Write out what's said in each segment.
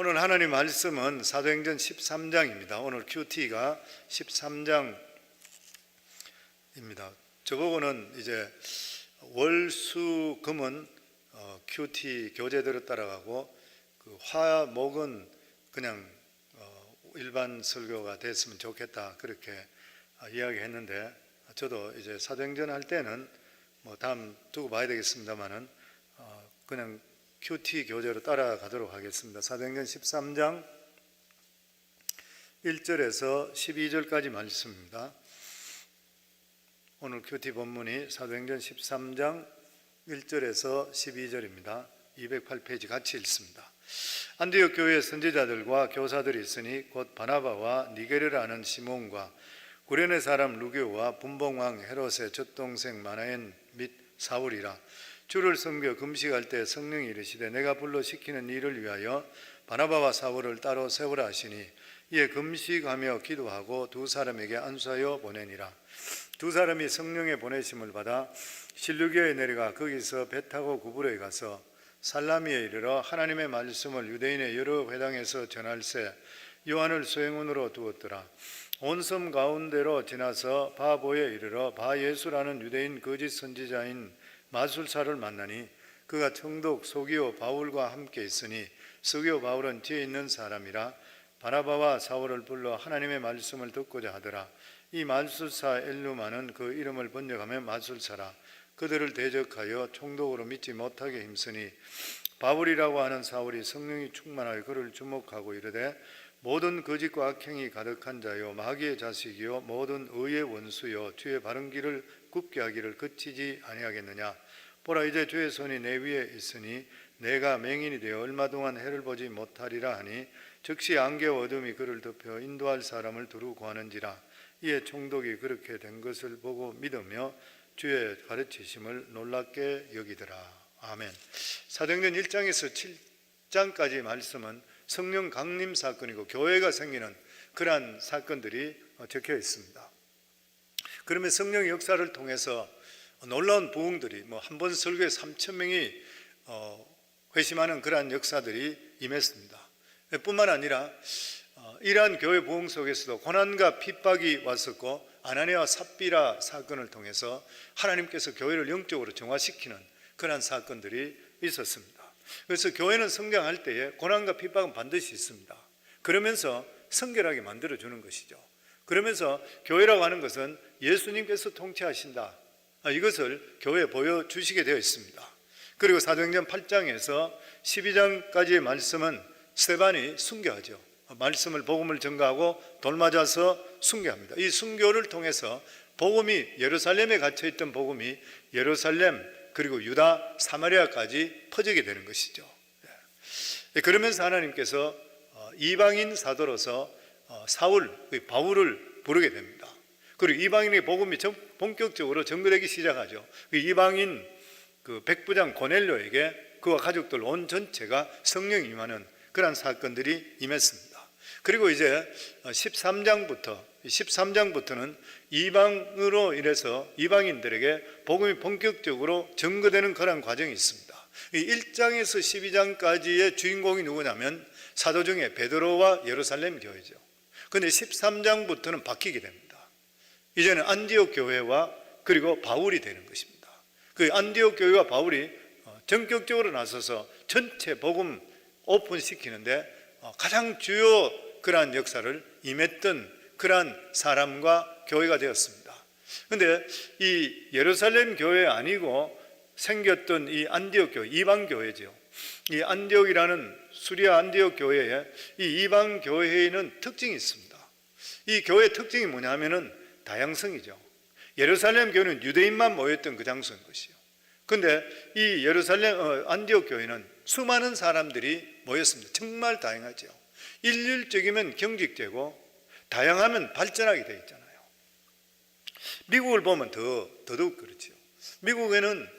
오늘 하나님 말씀은 사도행전 13장입니다. 오늘 큐티가 13장입니다. 저보고는 이제 월수금은 큐티 교재대로 따라가고 그 화목은 그냥 일반 설교가 됐으면 좋겠다 그렇게 이야기했는데, 저도 이제 사도행전 할 때는 뭐 다음 두고 봐야 되겠습니다만은 그냥 큐티 교재로 따라가도록 하겠습니다. 사도행전 13장 1절에서 12절까지 말씀입니다. 오늘 큐티 본문이 사도행전 13장 1절에서 12절입니다. 208페이지 같이 읽습니다. 안디옥 교회의 선지자들과 교사들이 있으니 곧 바나바와 니게르라 하는 시몬과 구레네 사람 루교와 분봉왕 헤롯의 젖동생 마나엔 및 사울이라. 주를 섬겨 금식할 때 성령이 이르시되 내가 불러 시키는 일을 위하여 바나바와 사울을 따로 세우라 하시니, 이에 금식하며 기도하고 두 사람에게 안수하여 보내니라. 두 사람이 성령의 보내심을 받아 실루기아에 내려가 거기서 배 타고 구브로에 가서 살라미에 이르러 하나님의 말씀을 유대인의 여러 회당에서 전할세 요한을 소행원으로 두었더라. 온 섬 가운데로 지나서 바보에 이르러 바예수라는 유대인 거짓 선지자인 마술사를 만나니, 그가 청독 소기오 바울과 함께 있으니 소기오 바울은 뒤에 있는 사람이라. 바나바와 사울을 불러 하나님의 말씀을 듣고자 하더라. 이 마술사 엘루마는 그 이름을 번역하며 마술사라. 그들을 대적하여 총독으로 믿지 못하게 힘쓰니, 바울이라고 하는 사울이 성령이 충만하여 그를 주목하고 이르되, 모든 거짓과 악행이 가득한 자요 마귀의 자식이요 모든 의의 원수요 주의 바른 길을 굽게 하기를 그치지 아니하겠느냐. 보라, 이제 주의 손이 내 위에 있으니 내가 맹인이 되어 얼마 동안 해를 보지 못하리라 하니, 즉시 안개와 어둠이 그를 덮여 인도할 사람을 두루 구하는지라. 이에 총독이 그렇게 된 것을 보고 믿으며 주의 가르치심을 놀랍게 여기더라. 아멘. 사도행전 1장에서 7장까지 말씀은 성령 강림 사건이고 교회가 생기는 그러한 사건들이 적혀 있습니다. 그러면 성령의 역사를 통해서 놀라운 부흥들이, 한 번 설교에 3,000명이 회심하는 그러한 역사들이 임했습니다. 뿐만 아니라 이러한 교회 부흥 속에서도 고난과 핍박이 왔었고, 아나니아와 삽비라 사건을 통해서 하나님께서 교회를 영적으로 정화시키는 그러한 사건들이 있었습니다. 그래서 교회는 성장할 때에 고난과 핍박은 반드시 있습니다. 그러면서 성결하게 만들어주는 것이죠. 그러면서 교회라고 하는 것은 예수님께서 통치하신다, 이것을 교회에 보여주시게 되어 있습니다. 그리고 사도행전 8장에서 12장까지의 말씀은 스데반이 순교하죠. 말씀을 복음을 전가하고 돌맞아서 순교합니다. 이 순교를 통해서 복음이, 예루살렘에 갇혀있던 복음이 예루살렘 그리고 유다 사마리아까지 퍼지게 되는 것이죠. 그러면서 하나님께서 이방인 사도로서 사울, 바울을 부르게 됩니다. 그리고 이방인의 복음이 본격적으로 전거되기 시작하죠. 이방인 백부장 고넬료에게 그와 가족들 온 전체가 성령이 임하는 그러한 사건들이 임했습니다. 그리고 이제 13장부터는 이방으로 인해서 이방인들에게 복음이 본격적으로 전거되는 그런 과정이 있습니다. 이 1장에서 12장까지의 주인공이 누구냐면 사도 중에 베드로와 예루살렘 교회죠. 그런데 13장부터는 바뀌게 됩니다. 이제는 안디옥 교회와 그리고 바울이 되는 것입니다. 그 안디옥 교회와 바울이 전격적으로 나서서 전체 복음 오픈시키는데 가장 주요 그러한 역사를 임했던 그러한 사람과 교회가 되었습니다. 그런데 이 예루살렘 교회 아니고 생겼던 이 안디옥 교회, 이방 교회죠. 이 안디옥이라는 수리아 안디옥 교회에 이 이방 교회에는 특징이 있습니다. 이 교회의 특징이 뭐냐면은 다양성이죠. 예루살렘 교회는 유대인만 모였던 그 장소인 것이요. 그런데 이 예루살렘 안디옥 교회는 수많은 사람들이 모였습니다. 정말 다양하죠. 일률적이면 경직되고 다양하면 발전하게 되어 있잖아요. 미국을 보면 더더욱 그렇죠. 미국에는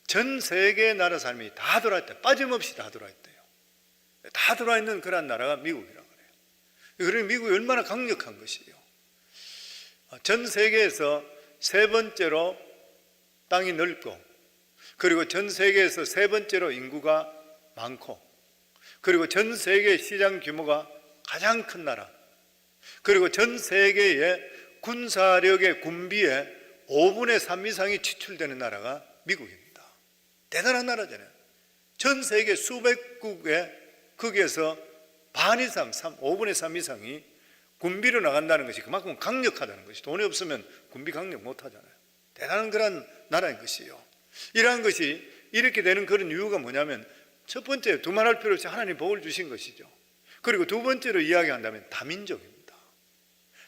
전 세계 나라 사람이 다 들어와 있다. 빠짐없이 다 들어와 있대요. 다 들어와 있는 그런 나라가 미국이라고 그래요. 그러니 미국이 얼마나 강력한 것이에요. 전 세계에서 세 번째로 땅이 넓고, 그리고 전 세계에서 세 번째로 인구가 많고, 그리고 전 세계 시장 규모가 가장 큰 나라, 그리고 전 세계의 군사력의 군비의 5분의 3 이상이 지출되는 나라가 미국입니다. 대단한 나라잖아요. 전 세계 수백국의 거기에서 반 이상, 5분의 3 이상이 군비로 나간다는 것이 그만큼 강력하다는 것이, 돈이 없으면 군비 강력 못하잖아요. 대단한 그런 나라인 것이요. 이러한 것이 이렇게 되는 그런 이유가 뭐냐면, 첫 번째, 두말할 필요 없이 하나님 복을 주신 것이죠. 그리고 두 번째로 이야기한다면 다민족입니다.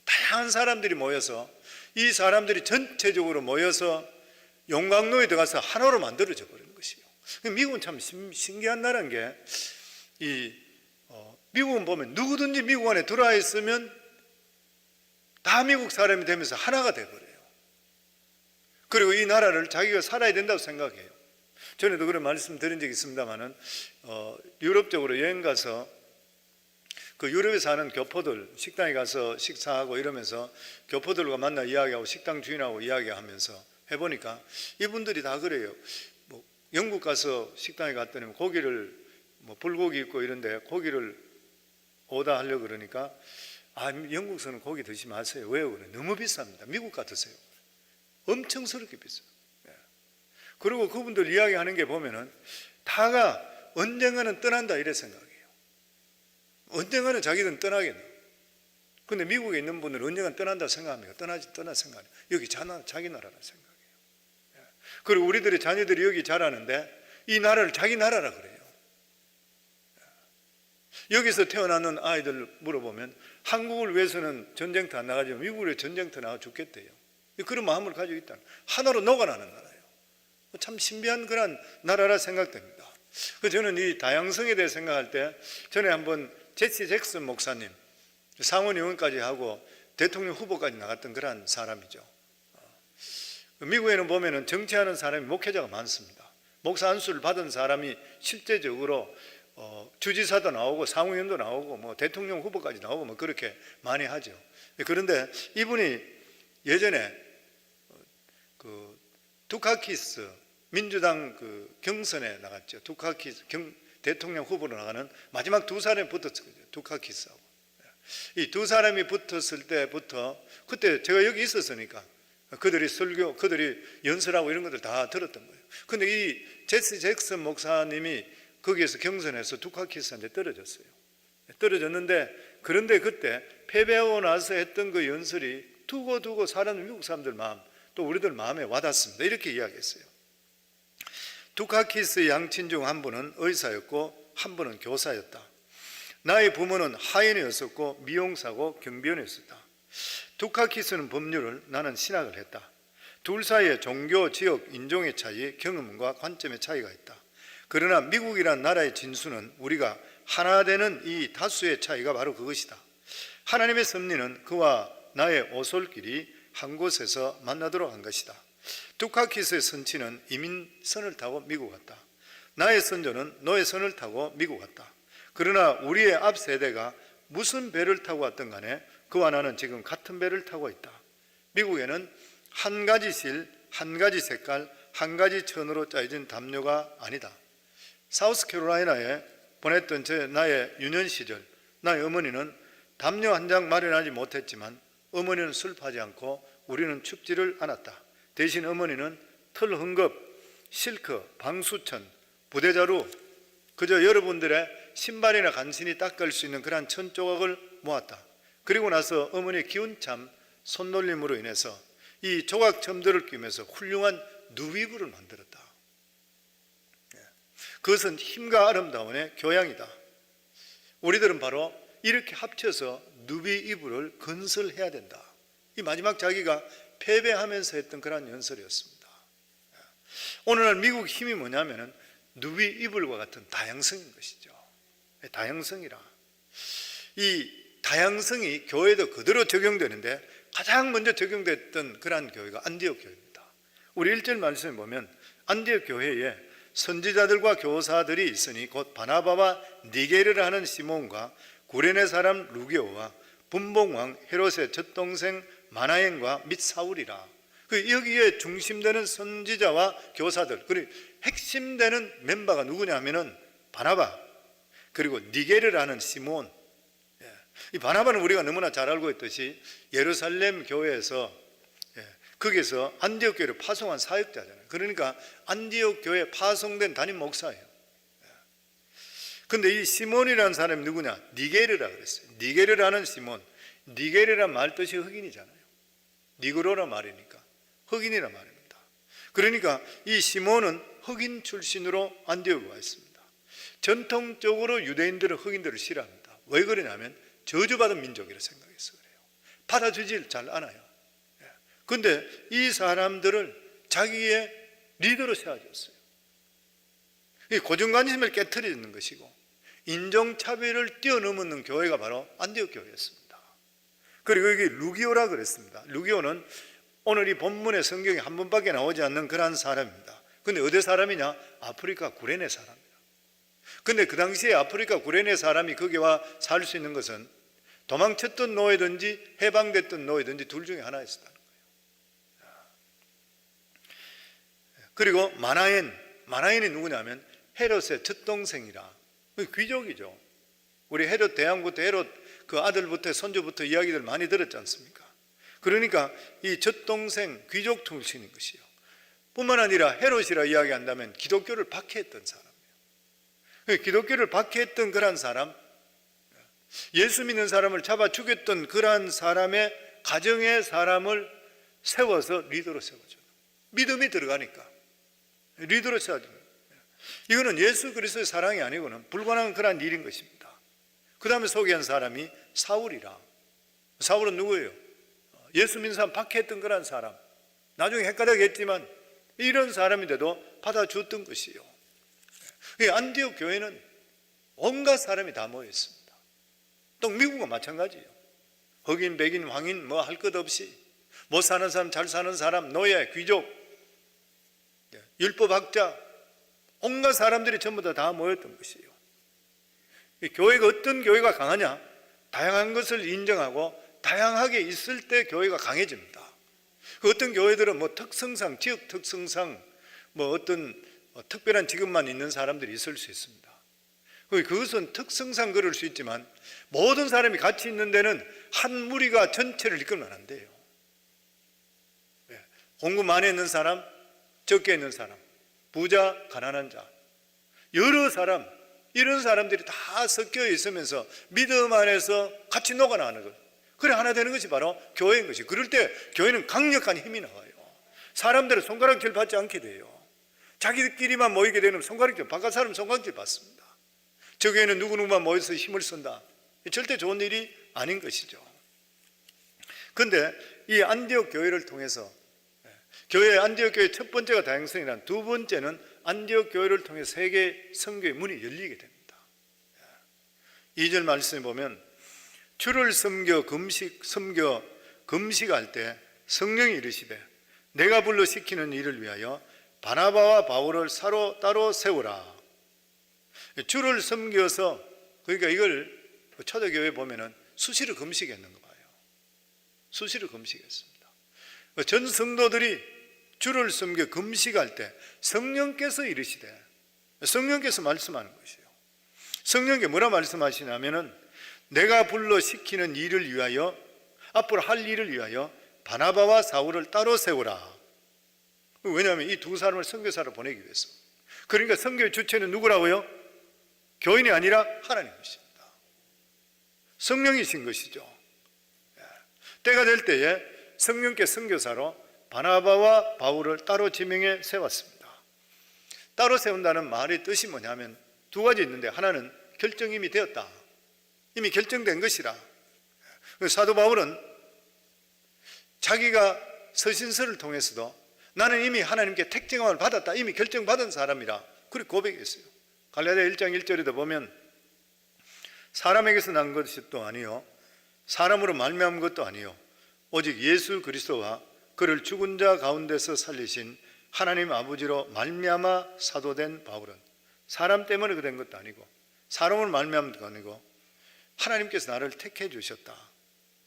다양한 사람들이 모여서, 이 사람들이 전체적으로 모여서 용광로에 들어가서 하나로 만들어져 버리는 것이요. 미국은 참 신기한 나라인 게, 미국은 보면 누구든지 미국 안에 들어와 있으면 다 미국 사람이 되면서 하나가 돼버려요. 그리고 이 나라를 자기가 살아야 된다고 생각해요. 전에도 그런 말씀 드린 적이 있습니다만은, 유럽 쪽으로 여행 가서 그 유럽에 사는 교포들 식당에 가서 식사하고 이러면서 교포들과 만나 이야기하고 식당 주인하고 이야기하면서 해보니까 이분들이 다 그래요. 뭐 영국 가서 식당에 갔더니 고기를 뭐 불고기 있고 이런데 고기를 오다 하려고 그러니까, 영국에서는 고기 드시지 마세요. 왜요? 그래. 너무 비쌉니다. 미국 같으세요. 엄청스럽게 비싸요. 그리고 그분들 이야기하는 게 보면은 다가 언젠가는 떠난다 이래 생각해요. 언젠가는 자기들은 떠나겠네. 근데 미국에 있는 분들은 언젠가는 떠난다 생각합니까? 떠날 생각해요. 여기 자기 나라라 생각해요. 그리고 우리들의 자녀들이 여기 자라는데 이 나라를 자기 나라라 그래요. 여기서 태어나는 아이들 물어보면 한국을 위해서는 전쟁터 안 나가지만 미국을 위해 전쟁터 나가 죽겠대요. 그런 마음을 가지고 있다. 하나로 녹아나는 나라예요. 참 신비한 그런 나라라 생각됩니다. 저는 이 다양성에 대해 생각할 때, 전에 한번 제시 잭슨 목사님, 상원 의원까지 하고 대통령 후보까지 나갔던 그런 사람이죠. 미국에는 보면은 정치하는 사람이 목회자가 많습니다. 목사 안수를 받은 사람이 실제적으로 주지사도 나오고 상원의원도 나오고 뭐 대통령 후보까지 나오고 뭐 그렇게 많이 하죠. 그런데 이분이 예전에 그 두카키스 민주당 그 경선에 나갔죠. 두카키스 대통령 후보로 나가는 마지막 두 사람이 붙었어요. 두카키스하고. 이 두 사람이 붙었을 때부터, 그때 제가 여기 있었으니까 그들이 설교, 그들이 연설하고 이런 것들 다 들었던 거예요. 근데 이 제시 잭슨 목사님이 거기에서 경선에서 두카키스한테 떨어졌어요. 떨어졌는데, 그런데 그때 패배하고 나서 했던 그 연설이 두고두고 미국 사람들 마음, 또 우리들 마음에 와닿습니다. 이렇게 이야기했어요. 두카키스의 양친 중 한 분은 의사였고 한 분은 교사였다. 나의 부모는 하인이었었고 미용사고 경비원이었다. 두카키스는 법률을, 나는 신학을 했다. 둘 사이에 종교, 지역, 인종의 차이, 경험과 관점의 차이가 있다. 그러나 미국이란 나라의 진수는 우리가 하나 되는 이 다수의 차이가 바로 그것이다. 하나님의 섭리는 그와 나의 오솔길이 한 곳에서 만나도록 한 것이다. 두카키스의 선치는 이민선을 타고 미국 갔다. 나의 선조는 노예선을 타고 미국 갔다. 그러나 우리의 앞 세대가 무슨 배를 타고 왔든 간에 그와 나는 지금 같은 배를 타고 있다. 미국에는 한 가지 실, 한 가지 색깔, 한 가지 천으로 짜여진 담요가 아니다. 사우스캐롤라이나에 보냈던 나의 유년 시절, 나의 어머니는 담요 한 장 마련하지 못했지만 어머니는 슬퍼하지 않고 우리는 춥지를 않았다. 대신 어머니는 털 헝겊, 실크, 방수천, 부대자루, 그저 여러분들의 신발이나 간신히 닦을 수 있는 그러한 천 조각을 모았다. 그리고 나서 어머니의 기운참 손놀림으로 인해서 이 조각첨들을 끼면서 훌륭한 누비구를 만들었다. 그것은 힘과 아름다움의 교양이다. 우리들은 바로 이렇게 합쳐서 누비 이불을 건설해야 된다. 이 마지막 자기가 패배하면서 했던 그런 연설이었습니다. 오늘날 미국 힘이 뭐냐면은 누비 이불과 같은 다양성인 것이죠. 다양성이라. 이 다양성이 교회도 그대로 적용되는데 가장 먼저 적용됐던 그런 교회가 안디옥 교회입니다. 우리 1절 말씀에 보면 안디옥 교회에 선지자들과 교사들이 있으니 곧 바나바와 니게르를 하는 시몬과 구레네 사람 루게오와 분봉왕 헤롯의 젖동생 마나엔과 및 사울이라. 여기에 중심되는 선지자와 교사들, 그리고 핵심되는 멤버가 누구냐 하면은 바나바, 그리고 니게르라는 시몬. 이 바나바는 우리가 너무나 잘 알고 있듯이 예루살렘 교회에서 거기서 안디옥 교회를 파송한 사역자잖아요. 그러니까 안디옥 교회에 파송된 담임 목사예요. 근데 이 시몬이라는 사람이 누구냐? 니게르라 그랬어요. 니게르라는 시몬. 니게르란 말 뜻이 흑인이잖아요. 니그로라 말이니까 흑인이란 말입니다. 그러니까 이 시몬은 흑인 출신으로 안디옥에 와 있습니다. 전통적으로 유대인들은 흑인들을 싫어합니다. 왜 그러냐면 저주받은 민족이라 생각해서 그래요. 받아주질 잘 않아요. 그런데 이 사람들을 자기의 리더로 세워줬어요. 이 고정관심을 깨트리는 것이고 인종차별을 뛰어넘는 교회가 바로 안디옥 교회였습니다. 그리고 여기 루기오라 그랬습니다. 루기오는 오늘 이 본문의 성경에 한 번밖에 나오지 않는 그러한 사람입니다. 근데 어디 사람이냐? 아프리카 구레네 사람이에요. 근데 그 당시에 아프리카 구레네 사람이 거기 와 살 수 있는 것은 도망쳤던 노예든지 해방됐던 노예든지 둘 중에 하나였었다는 거예요. 그리고 마나엔이 누구냐면 헤롯의 첫 동생이라 귀족이죠. 우리 헤롯 대왕부터 헤롯 그 아들부터 손주부터 이야기들 많이 들었지 않습니까? 그러니까 이 첫 동생 귀족 출신인 것이요. 뿐만 아니라 헤롯이라 이야기한다면 기독교를 박해했던 사람이에요. 기독교를 박해했던 그런 사람, 예수 믿는 사람을 잡아 죽였던 그러한 사람의 가정의 사람을 세워서 리더로 세워줘요. 믿음이 들어가니까 리더로 세워줘요. 이거는 예수 그리스도의 사랑이 아니고는 불가능한 그러한 일인 것입니다. 그 다음에 소개한 사람이 사울이라. 사울은 누구예요? 예수 믿는 사람 박해했던 그러한 사람. 나중에 헷갈리겠지만 이런 사람인데도 받아주었던 것이요. 안디옥 교회는 온갖 사람이 다 모였습니다. 또 미국은 마찬가지예요. 흑인, 백인, 황인 뭐 할 것 없이 못 사는 사람, 잘 사는 사람, 노예, 귀족, 율법학자 온갖 사람들이 전부 다 모였던 것이에요. 교회가 어떤 교회가 강하냐? 다양한 것을 인정하고 다양하게 있을 때 교회가 강해집니다. 어떤 교회들은 뭐 특성상, 지역 특성상 뭐 어떤 특별한 직업만 있는 사람들이 있을 수 있습니다. 그것은 특성상 그럴 수 있지만 모든 사람이 같이 있는 데는 한 무리가 전체를 이끌면 안 돼요. 공부 많이 있는 사람, 적게 있는 사람, 부자, 가난한 자, 여러 사람, 이런 사람들이 다 섞여 있으면서 믿음 안에서 같이 녹아나는 것. 그래 하나 되는 것이 바로 교회인 것이. 그럴 때 교회는 강력한 힘이 나와요. 사람들은 손가락질 받지 않게 돼요. 자기들끼리만 모이게 되면 손가락질, 바깥 사람은 손가락질 받습니다. 저 교회는 누구누구만 모여서 힘을 쓴다. 절대 좋은 일이 아닌 것이죠. 그런데 이 안디옥 교회를 통해서 안디옥 교회 첫 번째가 다양성이란, 두 번째는 안디옥 교회를 통해 세계 선교의 문이 열리게 됩니다. 2절 말씀에 보면 주를 금식할 때 성령이 이르시되 내가 불러 시키는 일을 위하여 바나바와 바울을 따로 세우라. 주를 섬겨서, 그러니까 이걸 초대교회 보면은 수시로 금식했는 거 봐요. 수시로 금식했습니다. 전 성도들이 주를 섬겨 금식할 때 성령께서 이르시되, 성령께서 말씀하는 것이에요. 성령께 뭐라 말씀하시냐면은 내가 불러 시키는 일을 위하여, 앞으로 할 일을 위하여 바나바와 사울을 따로 세우라. 왜냐하면 이 두 사람을 선교사로 보내기 위해서. 그러니까 선교의 주체는 누구라고요? 교인이 아니라 하나님이십니다. 성령이신 것이죠. 때가 될 때에 성령께 선교사로 바나바와 바울을 따로 지명해 세웠습니다. 따로 세운다는 말의 뜻이 뭐냐면 두 가지 있는데, 하나는 결정이 이미 되었다. 이미 결정된 것이라. 사도 바울은 자기가 서신서를 통해서도 나는 이미 하나님께 택정함을 받았다, 이미 결정받은 사람이라 그렇게 고백했어요. 갈라디아 1장 1절에도 보면 사람에게서 난 것이 또 아니요 사람으로 말미암은 것도 아니요 오직 예수 그리스도와 그를 죽은 자 가운데서 살리신 하나님 아버지로 말미암아 사도된 바울은, 사람 때문에 된 것도 아니고 사람으로 말미암은 것도 아니고 하나님께서 나를 택해 주셨다.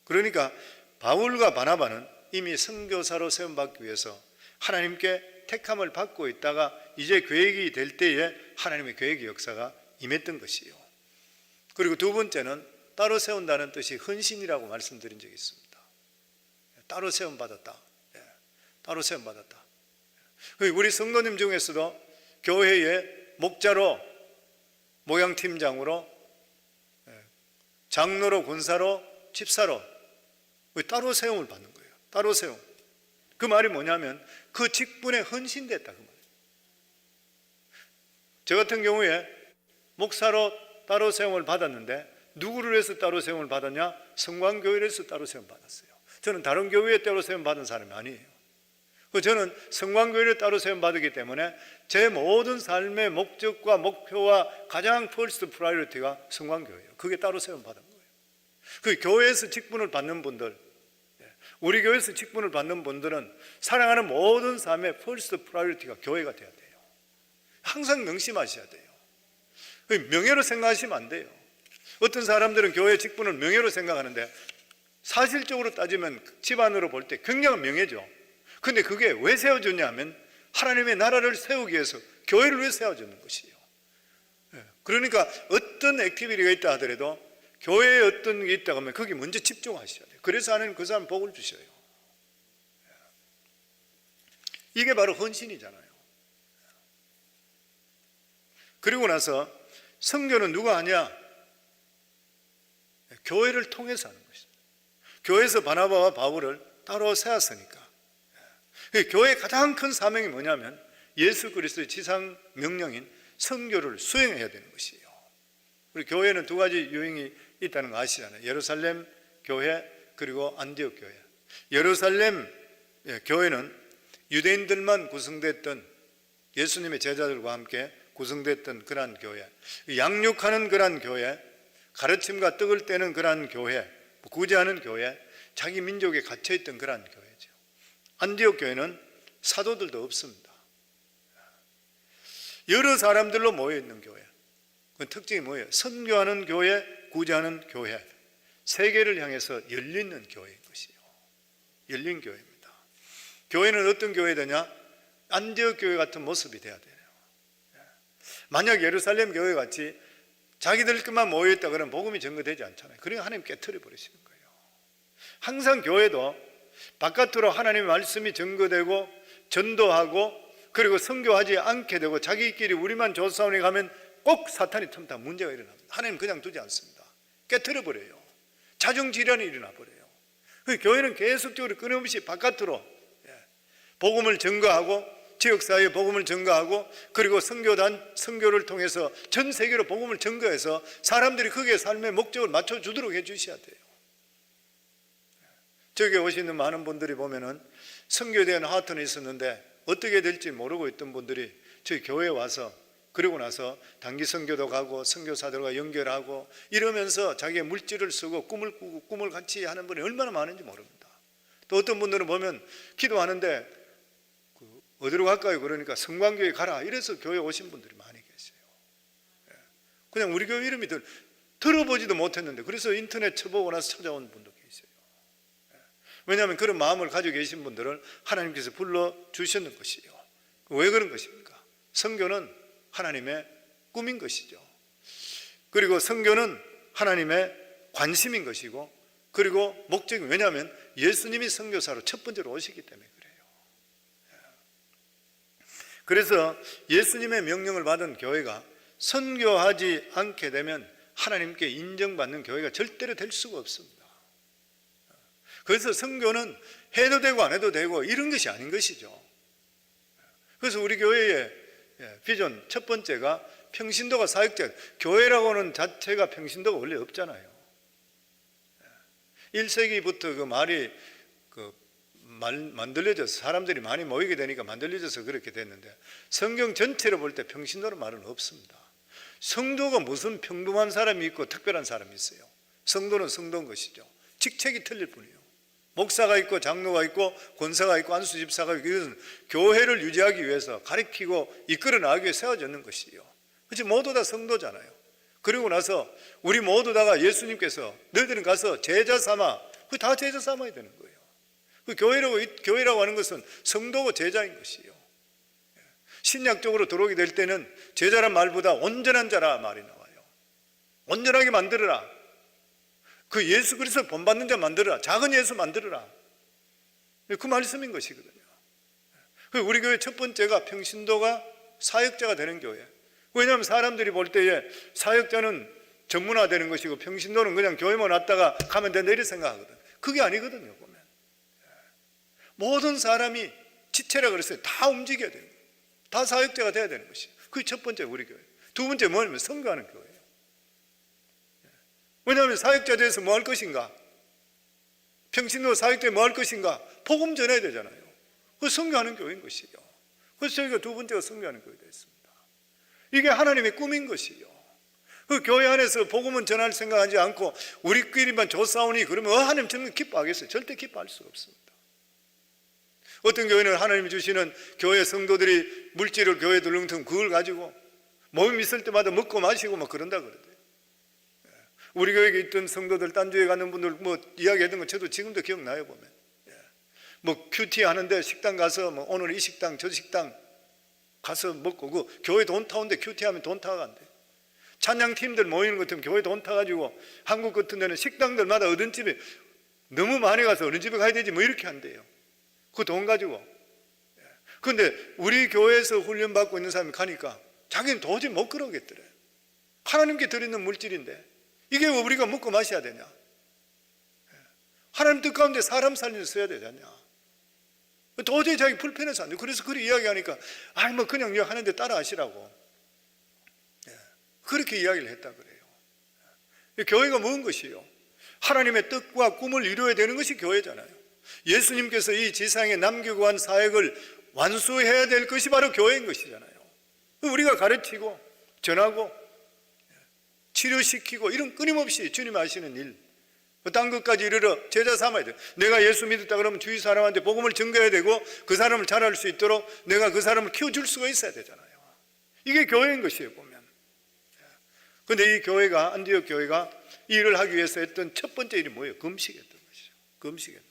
그러니까 바울과 바나바는 이미 선교사로 세움받기 위해서 하나님께 택함을 받고 있다가 이제 계획이 될 때에 하나님의 계획의 역사가 임했던 것이요. 그리고 두 번째는 따로 세운다는 뜻이 헌신이라고 말씀드린 적이 있습니다. 따로 세움 받았다. 따로 세움 받았다. 우리 성도님 중에서도 교회의 목자로, 목양팀장으로, 장로로, 권사로, 집사로 따로 세움을 받는 거예요. 따로 세움. 그 말이 뭐냐면 그 직분에 헌신됐다, 그 말이에요. 저 같은 경우에 목사로 따로 세움을 받았는데 누구를 위해서 따로 세움을 받았냐? 성광교회를 위해서 따로 세움 받았어요. 저는 다른 교회에 따로 세움 받은 사람이 아니에요. 저는 성광교회를 따로 세움 받았기 때문에 제 모든 삶의 목적과 목표와 가장 퍼스트 프라이어리티가 성광교회예요. 그게 따로 세움 받은 거예요. 그 교회에서 직분을 받는 분들, 우리 교회에서 직분을 받는 분들은 살아가는 모든 삶의 퍼스트 프라이어리티가 교회가 돼야 돼요. 항상 명심하셔야 돼요. 명예로 생각하시면 안 돼요. 어떤 사람들은 교회 직분을 명예로 생각하는데 사실적으로 따지면 집안으로 볼 때 굉장한 명예죠. 근데 그게 왜 세워졌냐 하면 하나님의 나라를 세우기 위해서, 교회를 위해 세워졌는 것이에요. 그러니까 어떤 액티비티가 있다 하더라도 교회에 어떤 게 있다 하면 거기 먼저 집중하셔야 돼요. 그래서 하나님 그 사람 복을 주셔요. 이게 바로 헌신이잖아요. 그리고 나서 선교는 누가 하냐? 교회를 통해서 하는 것이죠. 교회에서 바나바와 바울을 따로 세웠으니까. 교회의 가장 큰 사명이 뭐냐면 예수 그리스도의 지상 명령인 선교를 수행해야 되는 것이에요. 우리 교회는 두 가지 유형이 있다는 거 아시잖아요. 예루살렘 교회 그리고 안디옥 교회. 예루살렘 교회는 유대인들만 구성됐던, 예수님의 제자들과 함께 구성됐던 그러한 교회, 양육하는 그러한 교회, 가르침과 떡을 떼는 그러한 교회, 구제하는 교회, 자기 민족에 갇혀있던 그러한 교회죠. 안디옥 교회는 사도들도 없습니다. 여러 사람들로 모여있는 교회. 그 특징이 뭐예요? 선교하는 교회, 구제하는 교회, 세계를 향해서 열리는 교회인 것이에요. 열린 교회입니다. 교회는 어떤 교회가 되냐? 안디옥 교회 같은 모습이 돼야 돼요. 만약 예루살렘 교회 같이 자기들끼리만 모여있다 그러면 복음이 전거되지 않잖아요. 그러니까 하나님 깨트려 버리시는 거예요. 항상 교회도 바깥으로 하나님의 말씀이 전거되고 전도하고 그리고 선교하지 않게 되고 자기끼리 우리만 조사원에 가면 꼭 사탄이 틈타 문제가 일어납니다. 하나님 그냥 두지 않습니다. 깨트려 버려요. 자중질환이 일어나 버려요. 교회는 계속적으로 끊임없이 바깥으로 복음을 전거하고 지역사회에 복음을 전거하고 그리고 선교를 통해서 전 세계로 복음을 전거해서 사람들이 거기에 삶의 목적을 맞춰주도록 해주셔야 돼요. 저기 오시는 많은 분들이 보면은 선교에 대한 하트는 있었는데 어떻게 될지 모르고 있던 분들이 저희 교회에 와서 그리고 나서 단기 선교도 가고 선교사들과 연결하고 이러면서 자기의 물질을 쓰고 꿈을 꾸고 꿈을 같이 하는 분이 얼마나 많은지 모릅니다. 또 어떤 분들은 보면 기도하는데 어디로 갈까요? 그러니까 성광교회 가라 이래서 교회 오신 분들이 많이 계세요. 그냥 우리 교회 이름이 들어보지도 못했는데 그래서 인터넷 쳐보고 나서 찾아온 분도 계세요. 왜냐하면 그런 마음을 가지고 계신 분들을 하나님께서 불러주셨는 것이에요. 왜 그런 것입니까? 선교는 하나님의 꿈인 것이죠. 그리고 선교는 하나님의 관심인 것이고 그리고 목적이, 왜냐하면 예수님이 선교사로 첫 번째로 오시기 때문에 그래요. 그래서 예수님의 명령을 받은 교회가 선교하지 않게 되면 하나님께 인정받는 교회가 절대로 될 수가 없습니다. 그래서 선교는 해도 되고 안 해도 되고 이런 것이 아닌 것이죠. 그래서 우리 교회의 비전 첫 번째가 평신도가 사역자, 교회라고는 자체가 평신도가 원래 없잖아요. 1세기부터 그 말이 만들어져서 사람들이 많이 모이게 되니까 만들어져서 그렇게 됐는데 성경 전체로 볼 때 평신도는 말은 없습니다. 성도가 무슨 평범한 사람이 있고 특별한 사람이 있어요. 성도는 성도인 것이죠. 직책이 틀릴 뿐이에요. 목사가 있고 장로가 있고 권사가 있고 안수집사가 있고 이것은 교회를 유지하기 위해서 가르치고 이끌어 나가기 위해 세워졌는 것이에요. 그렇지, 모두 다 성도잖아요. 그리고 나서 우리 모두 다가 예수님께서 너희들은 가서 제자 삼아, 그 다 제자 삼아야 되는 거예요. 그 교회라고 하는 것은 성도고 제자인 것이에요. 신약적으로 들어오게 될 때는 제자란 말보다 온전한 자라 말이 나와요. 온전하게 만들어라. 그 예수 그리스도 본받는 자 만들어라. 작은 예수 만들어라. 그 말씀인 것이거든요. 우리 교회 첫 번째가 평신도가 사역자가 되는 교회. 왜냐하면 사람들이 볼 때에 사역자는 전문화되는 것이고 평신도는 그냥 교회만 왔다가 가면 된다 이렇게 생각하거든. 그게 아니거든요. 보면 모든 사람이 지체라 그랬어요. 다 움직여야 되는 거예요. 다 사역자가 돼야 되는 것이에요. 그게 첫 번째 우리 교회. 두 번째 뭐냐면 선교하는 교회예요. 왜냐하면 사역자 돼서 뭐 할 것인가? 평신도 사역자 뭐 할 것인가? 복음 전해야 되잖아요. 그 선교하는 교회인 것이에요. 그래서 저희가 두 번째가 선교하는 교회가 됐습니다. 이게 하나님의 꿈인 것이에요. 그 교회 안에서 복음은 전할 생각하지 않고 우리끼리만 조싸우니 그러면 하나님 저는 기뻐하겠어요? 절대 기뻐할 수가 없습니다. 어떤 교회는 하나님이 주시는 교회 성도들이 물질을 교회에 들렁텅 그걸 가지고 모임 있을 때마다 먹고 마시고 막 그런다 그러대요. 우리 교회에 있던 성도들 딴 교회 가는 분들 뭐 이야기했던 거 저도 지금도 기억나요. 보면 뭐 큐티 하는데 식당 가서 뭐 오늘 이 식당 저 식당 가서 먹고 그 교회 돈 타는데 큐티 하면 돈 타가 간대. 찬양팀들 모이는 것 같으면 교회 돈 타가지고 한국 같은 데는 식당들마다 어떤 집에 너무 많이 가서 어느 집에 가야 되지 뭐 이렇게 한대요. 그 돈 가지고. 그런데 우리 교회에서 훈련받고 있는 사람이 가니까 자기는 도저히 못 그러겠더래. 하나님께 드리는 물질인데 이게 왜 우리가 먹고 마셔야 되냐? 하나님 뜻 가운데 사람 살리는 써야 되잖냐? 도저히 자기 불편해서 안 돼. 그래서 그렇게 이야기하니까 아이 뭐 그냥 이거 하는데 따라 하시라고 그렇게 이야기를 했다 그래요. 교회가 뭔 것이요? 하나님의 뜻과 꿈을 이루어야 되는 것이 교회잖아요. 예수님께서 이 지상에 남기고 간 사역을 완수해야 될 것이 바로 교회인 것이잖아요. 우리가 가르치고 전하고 치료시키고 이런 끊임없이 주님 하시는 일, 딴 것까지 이르러 제자 삼아야 돼요. 내가 예수 믿었다 그러면 주위 사람한테 복음을 전가해야 되고 그 사람을 잘할 수 있도록 내가 그 사람을 키워줄 수가 있어야 되잖아요. 이게 교회인 것이에요. 보면. 그런데 이 교회가 안디옥 교회가 이 일을 하기 위해서 했던 첫 번째 일이 뭐예요? 금식했던 것이죠. 금식했던.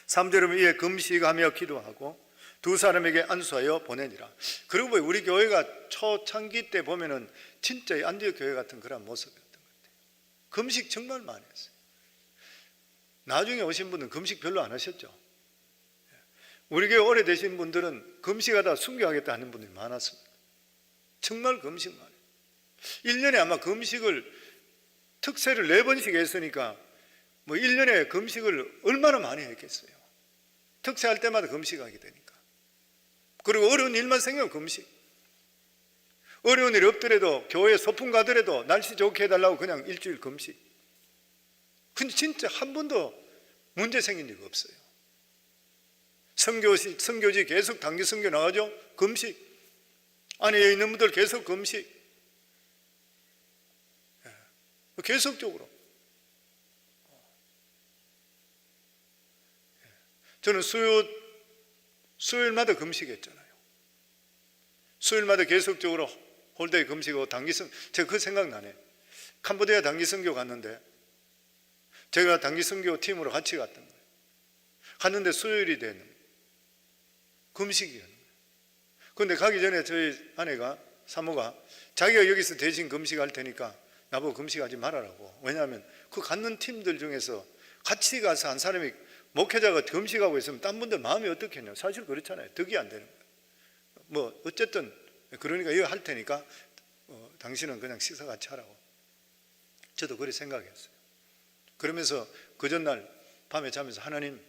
3절은 이에 금식하며 기도하고 두 사람에게 안수하여 보내니라. 그리고 우리 교회가 초창기 때 보면은 진짜 안디옥 교회 같은 그런 모습이었던 것 같아요. 금식 정말 많이 했어요. 나중에 오신 분은 금식 별로 안 하셨죠. 우리 교회 오래되신 분들은 금식하다 순교하겠다 하는 분들이 많았습니다. 정말 금식 많이 해요. 1년에 아마 금식을 특세를 4번씩 했으니까 뭐 1년에 금식을 얼마나 많이 했겠어요. 특세할 때마다 금식하게 되니까. 그리고 어려운 일만 생기면 금식. 어려운 일이 없더라도 교회에 소풍 가더라도 날씨 좋게 해달라고 그냥 일주일 금식. 근데 진짜 한 번도 문제 생긴 적 없어요. 선교지 계속 단기 선교 나가죠. 금식. 안에 있는 분들 계속 금식. 계속적으로. 저는 수요일마다 금식했잖아요. 수요일마다 계속적으로 홀데이 금식하고 단기선, 제가 그 생각나네. 캄보디아 단기선교 갔는데 제가 단기선교 팀으로 같이 갔던 거예요. 갔는데 수요일이 되는 금식이었는 거예요. 그런데 가기 전에 저희 아내가 사모가 자기가 여기서 대신 금식할 테니까 나보고 금식하지 말아라고. 왜냐하면 그 갔는 팀들 중에서 같이 가서 한 사람이 목회자가 금식하고 있으면 딴 분들 마음이 어떻겠냐고. 사실 그렇잖아요. 덕이 안 되는 거예요. 뭐 어쨌든 그러니까 이거 할 테니까 당신은 그냥 식사 같이 하라고. 저도 그렇게 생각했어요. 그러면서 그 전날 밤에 자면서 하나님,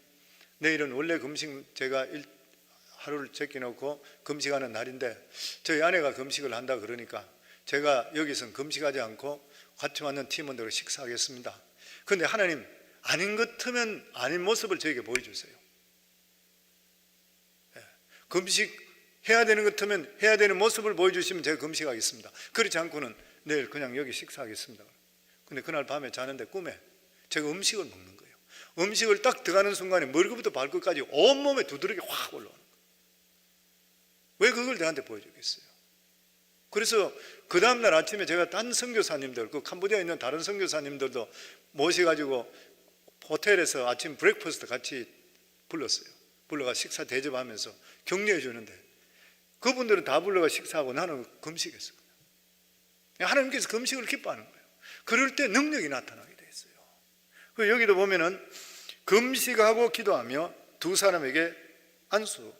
내일은 원래 금식 제가 하루를 제껴놓고 금식하는 날인데 저희 아내가 금식을 한다 그러니까 제가 여기서는 금식하지 않고 같이 왔는 팀원들과 식사하겠습니다. 그런데 하나님, 아닌 것 같으면 아닌 모습을 저에게 보여주세요. 금식해야 되는 것 같으면 해야 되는 모습을 보여주시면 제가 금식하겠습니다. 그렇지 않고는 내일 그냥 여기 식사하겠습니다. 근데 그날 밤에 자는데 꿈에 제가 음식을 먹는 거예요. 음식을 딱 들어가는 순간에 머리부터 발끝까지 온몸에 두드러기 확 올라오는 거예요. 왜 그걸 저한테 보여주겠어요? 그래서 그 다음날 아침에 제가 딴 선교사님들, 그 캄보디아에 있는 다른 선교사님들도 모셔가지고 호텔에서 아침 브레이크퍼스트 같이 불렀어요. 불러가 식사 대접하면서 격려해 주는데 그분들은 다 불러가 식사하고 나는 금식했어요. 하나님께서 금식을 기뻐하는 거예요. 그럴 때 능력이 나타나게 돼 있어요. 여기도 보면은 금식하고 기도하며 두 사람에게 안수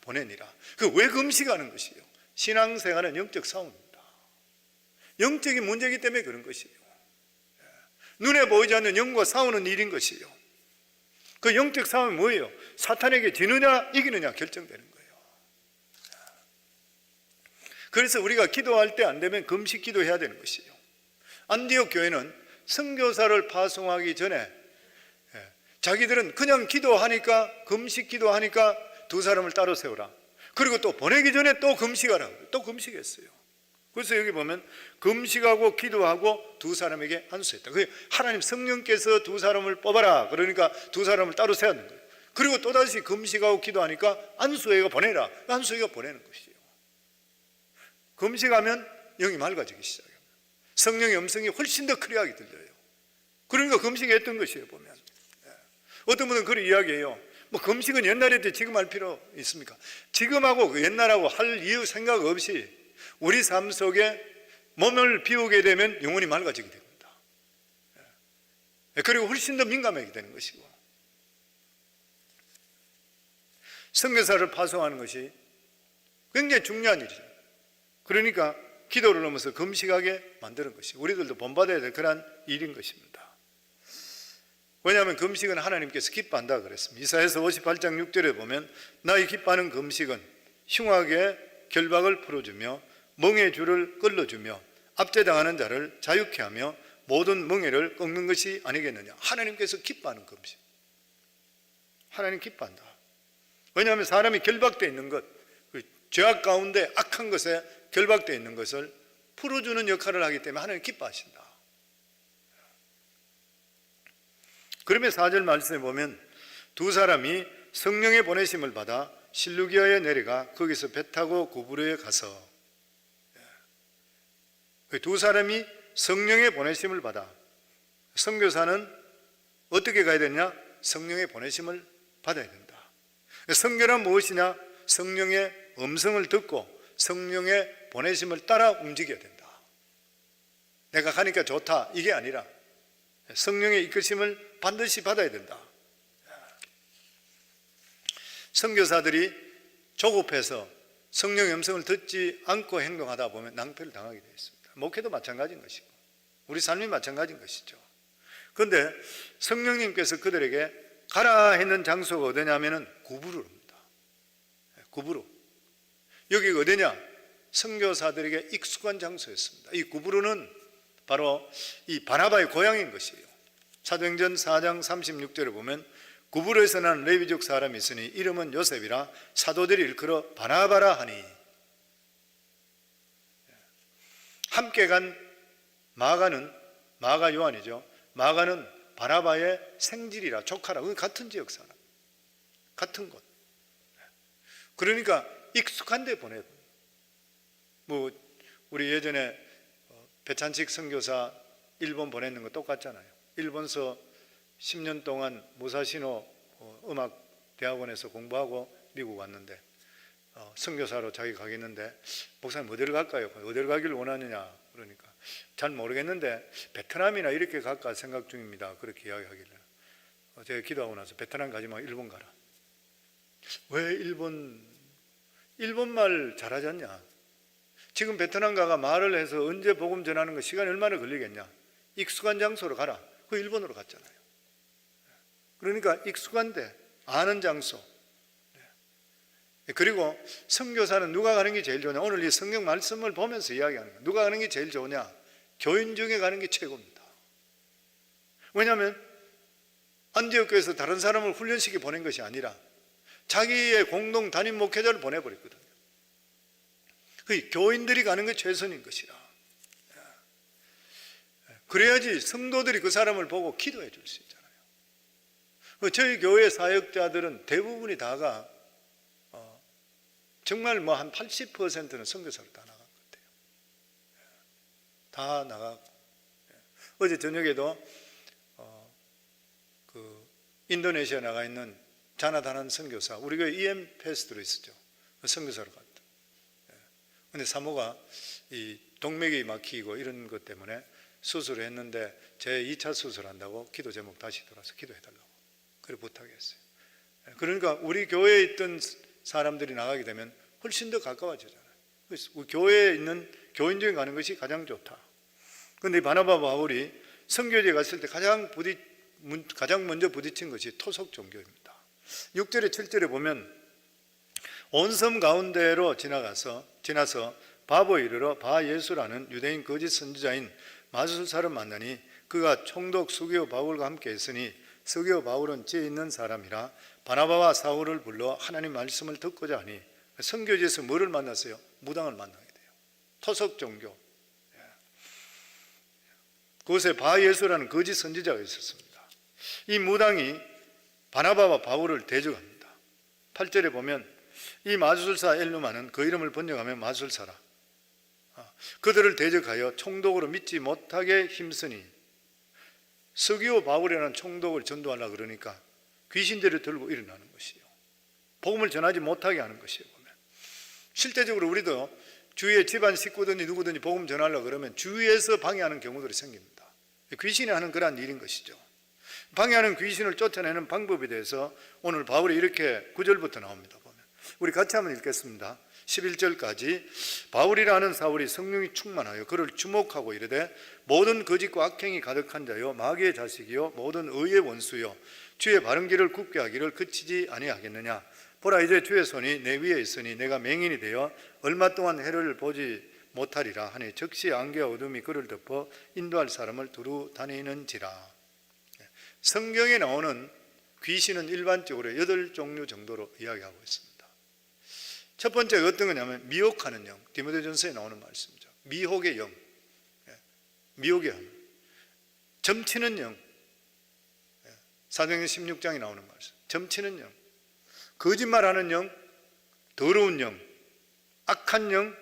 보내니라. 왜 금식하는 것이요? 신앙생활은 영적 싸움입니다. 영적인 문제이기 때문에 그런 것이에요. 눈에 보이지 않는 영과 싸우는 일인 것이에요. 그 영적 싸움이 뭐예요? 사탄에게 지느냐 이기느냐 결정되는 거예요. 그래서 우리가 기도할 때 안 되면 금식 기도해야 되는 것이에요. 안디옥 교회는 선교사를 파송하기 전에 자기들은 그냥 기도하니까, 금식 기도하니까 두 사람을 따로 세우라. 그리고 또 보내기 전에 또 금식하라. 또 금식했어요. 그래서 여기 보면 금식하고 기도하고 두 사람에게 안수했다. 하나님 성령께서 두 사람을 뽑아라. 그러니까 두 사람을 따로 세웠는 거예요. 그리고 또다시 금식하고 기도하니까 안수회가 보내라. 안수회가 보내는 것이에요. 금식하면 영이 맑아지기 시작합니다. 성령의 음성이 훨씬 더 클리어하게 들려요. 그러니까 금식했던 것이에요, 보면. 어떤 분은 그런 이야기해요. 금식은 옛날에 지금 할 필요 있습니까? 지금하고 옛날하고 할 이유 생각 없이 우리 삶 속에 몸을 비우게 되면 영혼이 맑아지게 됩니다. 그리고 훨씬 더 민감하게 되는 것이고, 선교사를 파송하는 것이 굉장히 중요한 일이죠. 그러니까 기도를 넘어서 금식하게 만드는 것이 우리들도 본받아야 될 그런 일인 것입니다. 왜냐하면 금식은 하나님께서 기뻐한다 그랬습니다. 이사야서 58장 6절에 보면 나의 기뻐하는 금식은 흉악의 결박을 풀어주며 멍의 줄을 끌어주며 압제당하는 자를 자유케 하며 모든 멍에를 꺾는 것이 아니겠느냐. 하나님께서 기뻐하는 금식. 하나님 기뻐한다. 왜냐하면 사람이 결박되어 있는 것, 죄악 가운데 악한 것에 결박되어 있는 것을 풀어주는 역할을 하기 때문에 하나님 기뻐하신다. 그러면 4절 말씀에 보면 두 사람이 성령의 보내심을 받아 실루기아에 내려가 거기서 배 타고 구브로에 가서, 두 사람이 성령의 보내심을 받아, 선교사는 어떻게 가야 되냐? 성령의 보내심을 받아야 된다. 선교란 무엇이냐? 성령의 음성을 듣고 성령의 보내심을 따라 움직여야 된다. 내가 가니까 좋다 이게 아니라 성령의 이끄심을 반드시 받아야 된다. 선교사들이 조급해서 성령의 음성을 듣지 않고 행동하다 보면 낭패를 당하게 되어 있습니다. 목회도 마찬가지인 것이고 우리 삶이 마찬가지인 것이죠. 그런데 성령님께서 그들에게 가라 했는 장소가 어디냐면 구브로입니다. 구브로. 여기가 어디냐? 선교사들에게 익숙한 장소였습니다. 이 구브로는 바로 이 바나바의 고향인 것이에요. 사도행전 4장 36절에 보면 구브로에서 난 레위족 사람이 있으니 이름은 요셉이라 사도들이 일컬어 바나바라 하니, 함께 간 마가 요한이죠. 마가는 바나바의 생질이라 조카라. 같은 지역 사람, 같은 곳. 그러니까 익숙한 데 보내요. 우리 예전에 배찬식 선교사 일본 보냈는 거 똑같잖아요. 일본서 10년 동안 무사시노 음악 대학원에서 공부하고 미국 왔는데 선교사로 자기 가겠는데 목사님 어디를 갈까요? 어디를 가기를 원하느냐 그러니까 잘 모르겠는데 베트남이나 이렇게 갈까 생각 중입니다. 그렇게 이야기하길래 제가 기도하고 나서 베트남 가지 말고 일본 가라. 왜 일본말 잘하지 않냐? 지금 베트남 가가 말을 해서 언제 복음 전하는 거 시간이 얼마나 걸리겠냐? 익숙한 장소로 가라. 그 일본으로 갔잖아요. 그러니까 익숙한데 아는 장소. 그리고 선교사는 누가 가는 게 제일 좋냐? 오늘 이 성경 말씀을 보면서 이야기하는 거예요. 누가 가는 게 제일 좋냐? 교인 중에 가는 게 최고입니다. 왜냐하면 안디옥 교회에서 다른 사람을 훈련시켜 보낸 것이 아니라 자기의 공동 담임 목회자를 보내버렸거든요. 그 교인들이 가는 게 최선인 것이라. 그래야지 성도들이 그 사람을 보고 기도해 줄 수 있잖아요. 저희 교회 사역자들은 대부분이 다가 정말 한 80%는 선교사로 다 나간 것 같아요. 다 나가고. 어제 저녁에도 인도네시아 나가 있는 자나다난 선교사, 우리 교회 EM 패스트로 있었죠. 선교사로 갔다. 근데 사모가 이 동맥이 막히고 이런 것 때문에 수술을 했는데 제 2차 수술한다고 기도 제목 다시 돌아서 기도해달라고 그래 부탁했어요. 그러니까 우리 교회에 있던 사람들이 나가게 되면 훨씬 더 가까워지잖아요. 그래서 우리 교회에 있는 교인들이 가는 것이 가장 좋다. 그런데 바나바 바울이 선교지에 갔을 때 가장 먼저 부딪힌 것이 토속 종교입니다. 6절에 7절에 보면 온 섬 가운데로 지나서 바보에 이르러 바예수라는 유대인 거짓 선지자인 마술사를 만나니 그가 총독 수기오 바울과 함께 있으니 수기오 바울은 지혜 있는 사람이라 바나바와 사울을 불러 하나님 말씀을 듣고자 하니 선교지에서 뭐를 만났어요? 무당을 만나게 돼요. 토속 종교. 그곳에 바예수라는 거짓 선지자가 있었습니다. 이 무당이 바나바와 바울을 대적합니다. 8절에 보면 이 마술사 엘루마는 그 이름을 번역하면 마술사라. 그들을 대적하여 총독으로 믿지 못하게 힘쓰니 서기오 바울이라는 총독을 전도하려고 그러니까 귀신들을 들고 일어나는 것이요. 복음을 전하지 못하게 하는 것이요. 보면 실제적으로 우리도 주위의 집안 식구든지 누구든지 복음 전하려고 그러면 주위에서 방해하는 경우들이 생깁니다. 귀신이 하는 그러한 일인 것이죠. 방해하는 귀신을 쫓아내는 방법에 대해서 오늘 바울이 이렇게 9절부터 나옵니다. 보면 우리 같이 한번 읽겠습니다. 11절까지 바울이라는 사울이 성령이 충만하여 그를 주목하고 이르되 모든 거짓과 악행이 가득한 자요 마귀의 자식이요 모든 의의 원수요 주의 바른 길을 굽게 하기를 그치지 아니하겠느냐. 보라 이제 주의 손이 내 위에 있으니 내가 맹인이 되어 얼마 동안 해를 보지 못하리라 하니 즉시 안개와 어둠이 그를 덮어 인도할 사람을 두루 다니는지라. 성경에 나오는 귀신은 일반적으로 8종류 정도로 이야기하고 있습니다. 첫 번째가 어떤 거냐면 미혹하는 영, 디모데전서에 나오는 말씀이죠. 미혹의 영, 미혹의 영, 점치는 영, 사도행전 16장에 나오는 말씀. 점치는 영, 거짓말하는 영, 더러운 영, 악한 영,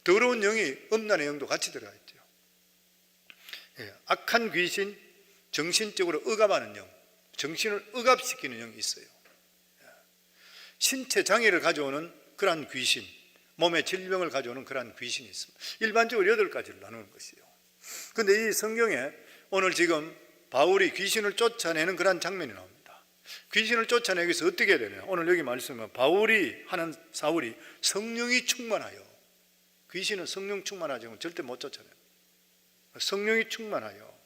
더러운 영이 음란의 영도 같이 들어가 있죠. 악한 귀신, 정신적으로 억압하는 영, 정신을 억압시키는 영이 있어요. 신체 장애를 가져오는 그러한 귀신, 몸에 질병을 가져오는 그러한 귀신이 있습니다. 일반적으로 8가지를 나누는 것이에요. 그런데 이 성경에 오늘 지금 바울이 귀신을 쫓아내는 그러한 장면이 나옵니다. 귀신을 쫓아내기 위해서 어떻게 해야 되냐? 오늘 여기 말씀은 바울이 하는 사울이 성령이 충만하여, 귀신은 성령 충만하지 않으면 절대 못 쫓아내요. 성령이 충만하여,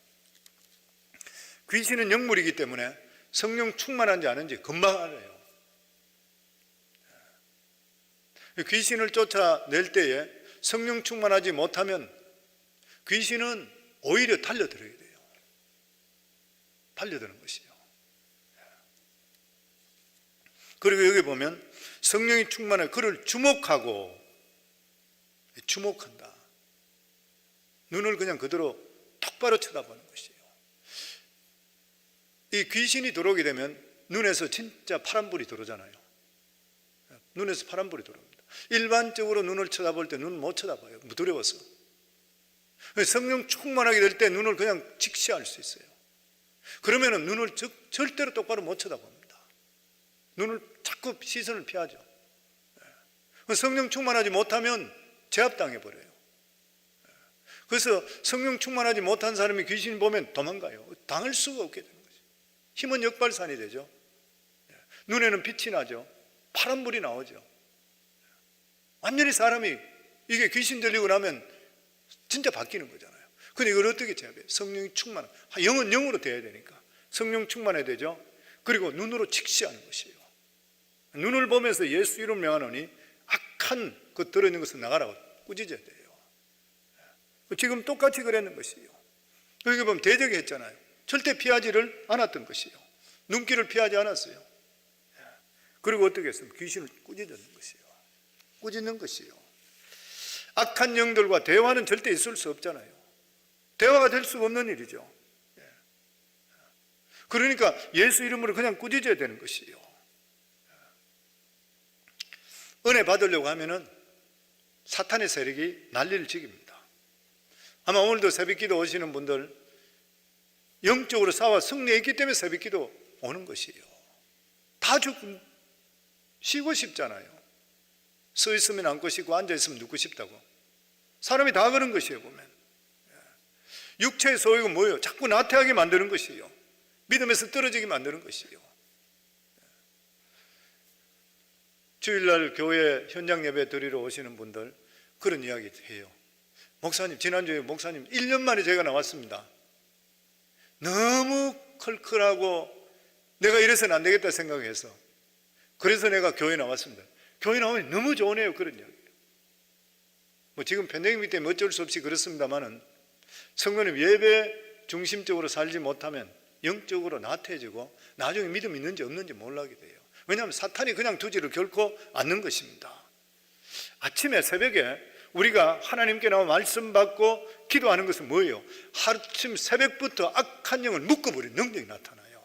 귀신은 영물이기 때문에 성령 충만한지 아는지 금방 알아요. 귀신을 쫓아낼 때에 성령 충만하지 못하면 귀신은 오히려 달려들어야 돼요. 달려드는 것이요. 그리고 여기 보면 성령이 충만해 그를 주목하고, 주목한다. 눈을 그냥 그대로 똑바로 쳐다보는 것이에요. 이 귀신이 들어오게 되면 눈에서 진짜 파란불이 들어오잖아요. 눈에서 파란불이 들어옵니다. 일반적으로 눈을 쳐다볼 때 눈 못 쳐다봐요. 두려워서. 성령 충만하게 될 때 눈을 그냥 직시할 수 있어요. 그러면 눈을 절대로 똑바로 못 쳐다봅니다. 눈을 자꾸 시선을 피하죠. 성령 충만하지 못하면 제압당해 버려요. 그래서 성령 충만하지 못한 사람이 귀신 보면 도망가요. 당할 수가 없게 되는 거죠. 힘은 역발산이 되죠. 눈에는 빛이 나죠. 파란불이 나오죠. 완전히 사람이 이게 귀신 들리고 나면 진짜 바뀌는 거잖아요. 근데 이걸 어떻게 제압해요? 성령이 충만한, 영은 영으로 돼야 되니까 성령 충만해야 되죠. 그리고 눈으로 직시하는 것이에요. 눈을 보면서 예수 이름 명하노니 악한 것 들어있는 것을 나가라고 꾸짖어야 돼요. 지금 똑같이 그랬는 것이에요. 여기 보면 대적이 했잖아요. 절대 피하지를 않았던 것이에요. 눈길을 피하지 않았어요. 그리고 어떻게 했어요? 귀신을 꾸짖는 것이에요. 꾸짖는 것이에요. 악한 영들과 대화는 절대 있을 수 없잖아요. 대화가 될 수가 없는 일이죠. 그러니까 예수 이름으로 그냥 꾸짖어야 되는 것이에요. 은혜 받으려고 하면은 사탄의 세력이 난리를 지깁니다. 아마 오늘도 새벽기도 오시는 분들 영적으로 싸워 승리했기 때문에 새벽기도 오는 것이에요. 다 죽고 쉬고 싶잖아요. 서 있으면 앉고 싶고 앉아 있으면 눕고 싶다고. 사람이 다 그런 것이에요, 보면. 육체의 소욕은 뭐예요? 자꾸 나태하게 만드는 것이에요. 믿음에서 떨어지게 만드는 것이에요. 주일날 교회 현장 예배 드리러 오시는 분들 그런 이야기 해요. 목사님, 지난주에 목사님 1년 만에 제가 나왔습니다. 너무 컬컬하고 내가 이래서는 안 되겠다 생각해서 그래서 내가 교회 나왔습니다. 교회 나오면 너무 좋으네요. 그런 이야기예요. 뭐 지금 팬데믹 때문에 어쩔 수 없이 그렇습니다만은 성도님 예배 중심적으로 살지 못하면 영적으로 나태해지고 나중에 믿음 있는지 없는지 몰라게 돼요. 왜냐하면 사탄이 그냥 두지를 결코 않는 것입니다. 아침에 새벽에 우리가 하나님께 나와 말씀 받고 기도하는 것은 뭐예요? 아침 새벽부터 악한 영을 묶어버리는 능력이 나타나요.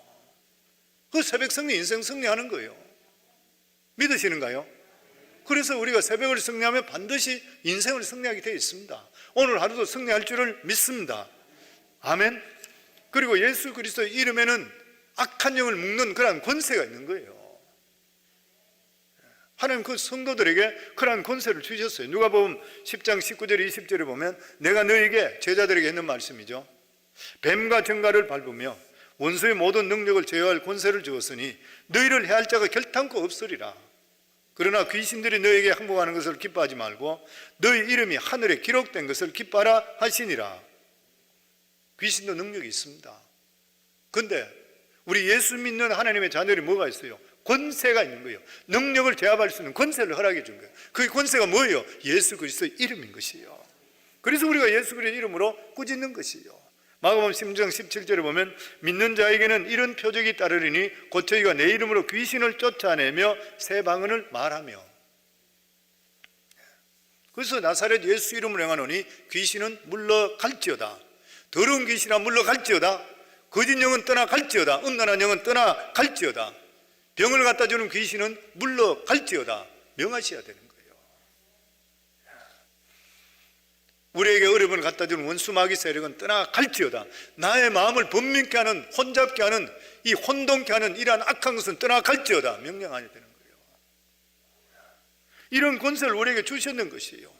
그 새벽 승리, 인생 승리하는 거예요. 믿으시는가요? 그래서 우리가 새벽을 승리하면 반드시 인생을 승리하게 되어 있습니다. 오늘 하루도 승리할 줄을 믿습니다. 아멘. 그리고 예수 그리스도의 이름에는 악한 영을 묶는 그러한 권세가 있는 거예요. 하나님 그 성도들에게 그러한 권세를 주셨어요. 누가복음 10장 19절 20절에 보면 내가 너에게 제자들에게 했는 말씀이죠. 뱀과 정갈을 밟으며 원수의 모든 능력을 제어할 권세를 주었으니 너희를 해할 자가 결탄코 없으리라. 그러나 귀신들이 너에게 항복하는 것을 기뻐하지 말고 너희 이름이 하늘에 기록된 것을 기뻐하라 하시니라. 귀신도 능력이 있습니다. 그런데 우리 예수 믿는 하나님의 자녀들이 뭐가 있어요? 권세가 있는 거예요. 능력을 제압할 수 있는 권세를 허락해 준 거예요. 그 권세가 뭐예요? 예수 그리스도의 이름인 것이에요. 그래서 우리가 예수 그리스도의 이름으로 꾸짖는 것이에요. 마가복음 10장 17절에 보면 믿는 자에게는 이런 표적이 따르리니 곧 저희가 내 이름으로 귀신을 쫓아내며 새 방언을 말하며. 그래서 나사렛 예수 이름으로 행하노니 귀신은 물러갈지어다. 더러운 귀신아 물러갈지어다. 거짓 영은 떠나갈지어다. 음란한 영은 떠나갈지어다. 병을 갖다 주는 귀신은 물러갈지어다. 명하셔야 되는 거예요. 우리에게 어려움을 갖다 주는 원수 마귀 세력은 떠나갈지어다. 나의 마음을 번민케 하는, 혼잡게 하는, 이 혼동케 하는 이러한 악한 것은 떠나갈지어다. 명령하셔야 되는 거예요. 이런 권세를 우리에게 주셨는 것이에요.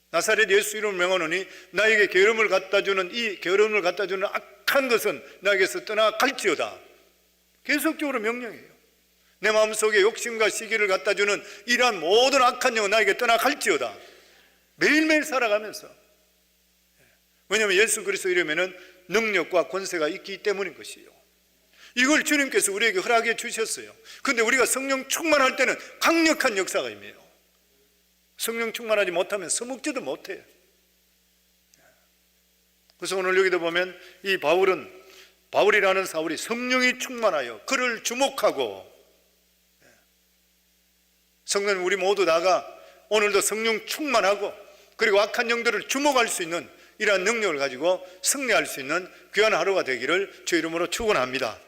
나사렛 예수 이름을 명하노니 나에게 게으름을 갖다 주는 이 게으름을 갖다 주는 악한 것은 나에게서 떠나갈지어다. 계속적으로 명령해요. 내 마음속에 욕심과 시기를 갖다 주는 이러한 모든 악한 영은 나에게 떠나갈지어다. 매일매일 살아가면서. 왜냐하면 예수 그리스도 이름에는 능력과 권세가 있기 때문인 것이에요. 이걸 주님께서 우리에게 허락해 주셨어요. 그런데 우리가 성령 충만할 때는 강력한 역사가 임해요. 성령 충만하지 못하면 서먹지도 못해요. 그래서 오늘 여기도 보면 이 바울이라는 사울이 성령이 충만하여 그를 주목하고, 성도님 우리 모두 다가 오늘도 성령 충만하고 그리고 악한 영들을 주목할 수 있는 이러한 능력을 가지고 승리할 수 있는 귀한 하루가 되기를 주 이름으로 축원합니다.